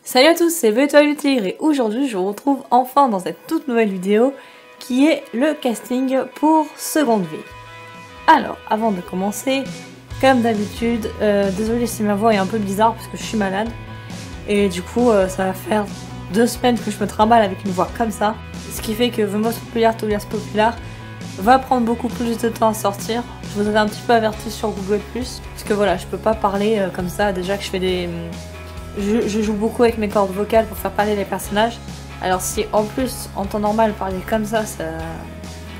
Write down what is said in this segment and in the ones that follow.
Salut à tous, c'est Vétoile du Tigre et aujourd'hui je vous retrouve enfin dans cette toute nouvelle vidéo qui est le casting pour Seconde Vie. Alors, avant de commencer, comme d'habitude, désolé si ma voix est un peu bizarre parce que je suis malade et du coup ça va faire 2 semaines que je me trimballe avec une voix comme ça, ce qui fait que The Most Popular Tobias Popular va prendre beaucoup plus de temps à sortir. Je vous avais un petit peu averti sur Google+, parce que voilà, je peux pas parler comme ça, déjà que je fais des... Je joue beaucoup avec mes cordes vocales pour faire parler les personnages. Alors si en plus, en temps normal, parler comme ça,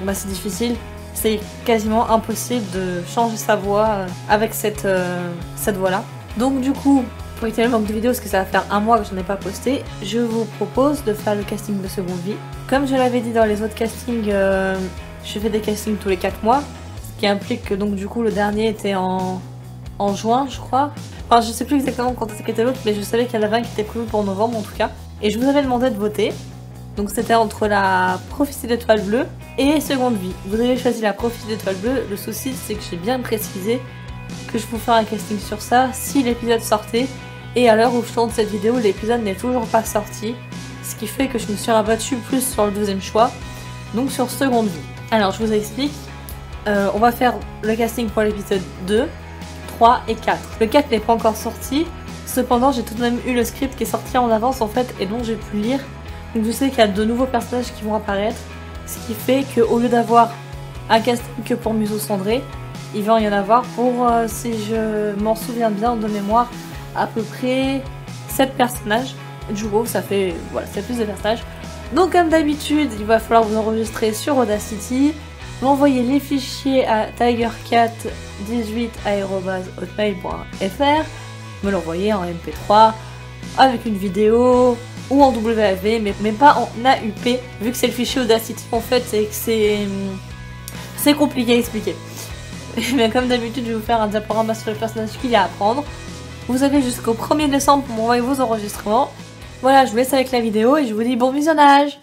bah, c'est difficile. C'est quasiment impossible de changer sa voix avec cette voix-là. Donc du coup, pour éviter le manque de vidéos, parce que ça va faire un mois que j'en ai pas posté, je vous propose de faire le casting de Seconde Vie. Comme je l'avais dit dans les autres castings, je fais des castings tous les 4 mois. Ce qui implique que donc du coup le dernier était en juin, je crois. Enfin, je sais plus exactement quand c'était l'autre, mais je savais qu'il y en avait un qui était prévu pour novembre en tout cas. Et je vous avais demandé de voter. Donc c'était entre la Prophétie d'étoile bleue et Seconde Vie. Vous avez choisi la Prophétie d'étoile bleue. Le souci, c'est que j'ai bien précisé que je vous ferai un casting sur ça si l'épisode sortait. Et à l'heure où je tourne cette vidéo, l'épisode n'est toujours pas sorti. Ce qui fait que je me suis rabattue plus sur le deuxième choix, donc sur Seconde Vie. Alors, je vous explique. On va faire le casting pour l'épisode 2. 3 et 4. Le 4 n'est pas encore sorti, cependant j'ai tout de même eu le script qui est sorti en avance en fait et dont j'ai pu lire. Donc je sais qu'il y a de nouveaux personnages qui vont apparaître, ce qui fait qu'au lieu d'avoir un casting que pour Museau Cendré, il va y en avoir pour, si je m'en souviens bien de mémoire, à peu près 7 personnages. Du coup ça fait, voilà, c'est plus de personnages. Donc comme d'habitude, il va falloir vous enregistrer sur Audacity, m'envoyer les fichiers à tigercat18@hotmail.fr, me l'envoyer en MP3 avec une vidéo ou en WAV, mais pas en AUP vu que c'est le fichier Audacity en fait, c'est que c'est compliqué à expliquer. Mais comme d'habitude, je vais vous faire un diaporama sur le personnage qu'il y a à prendre. Vous avez jusqu'au 1er décembre pour m'envoyer vos enregistrements. Voilà, je vous laisse avec la vidéo et je vous dis bon visionnage.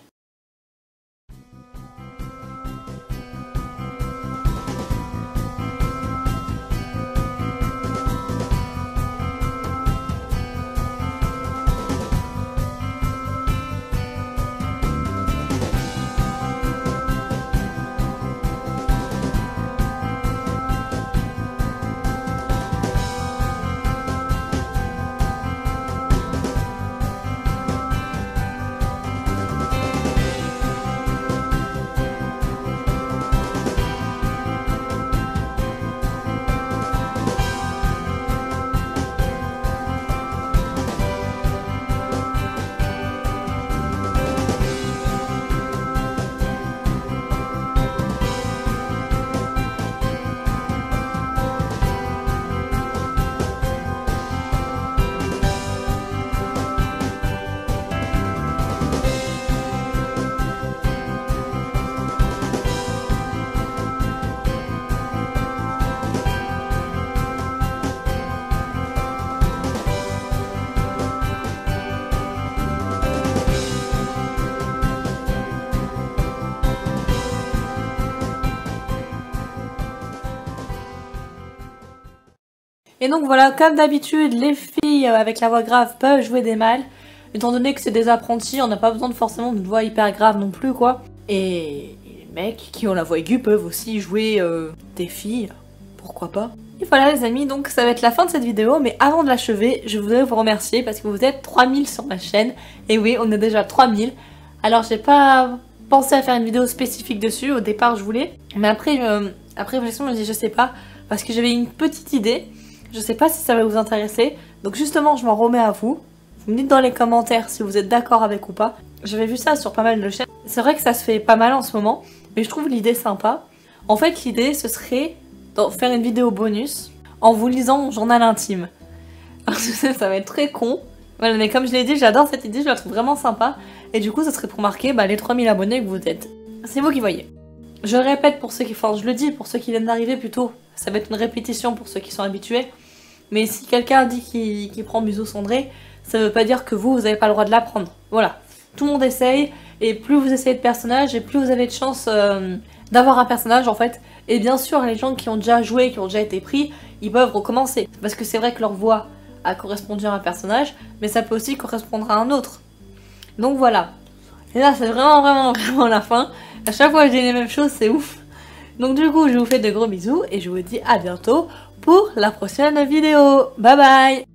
Et donc voilà, comme d'habitude, les filles avec la voix grave peuvent jouer des mâles. Étant donné que c'est des apprentis, on n'a pas besoin forcément d'une voix hyper grave non plus quoi. Et les mecs qui ont la voix aiguë peuvent aussi jouer des filles, pourquoi pas. Et voilà les amis, donc ça va être la fin de cette vidéo, mais avant de l'achever, je voudrais vous remercier parce que vous êtes 3000 sur ma chaîne. Et oui, on est déjà 3000. Alors j'ai pas pensé à faire une vidéo spécifique dessus, au départ je voulais. Mais après réflexion, je me dis je sais pas, parce que j'avais une petite idée. Je sais pas si ça va vous intéresser, donc justement je m'en remets à vous. Vous me dites dans les commentaires si vous êtes d'accord avec ou pas. J'avais vu ça sur pas mal de chaînes. C'est vrai que ça se fait pas mal en ce moment, mais je trouve l'idée sympa. En fait l'idée ce serait de faire une vidéo bonus en vous lisant mon journal intime. Alors je sais ça va être très con, voilà, mais comme je l'ai dit j'adore cette idée, je la trouve vraiment sympa. Et du coup ça serait pour marquer les 3000 abonnés que vous êtes. C'est vous qui voyez. Je répète pour ceux qui... Enfin je le dis pour ceux qui viennent d'arriver plutôt. Ça va être une répétition pour ceux qui sont habitués. Mais si quelqu'un dit qu'il prend Museau Cendré, ça veut pas dire que vous avez pas le droit de la prendre. Voilà. Tout le monde essaye, et plus vous essayez de personnages, et plus vous avez de chance d'avoir un personnage en fait. Et bien sûr, les gens qui ont déjà joué, qui ont déjà été pris, ils peuvent recommencer. Parce que c'est vrai que leur voix a correspondu à un personnage, mais ça peut aussi correspondre à un autre. Donc voilà. Et là, c'est vraiment la fin. À chaque fois que je dis les mêmes choses, c'est ouf. Donc du coup, je vous fais de gros bisous et je vous dis à bientôt pour la prochaine vidéo. Bye bye!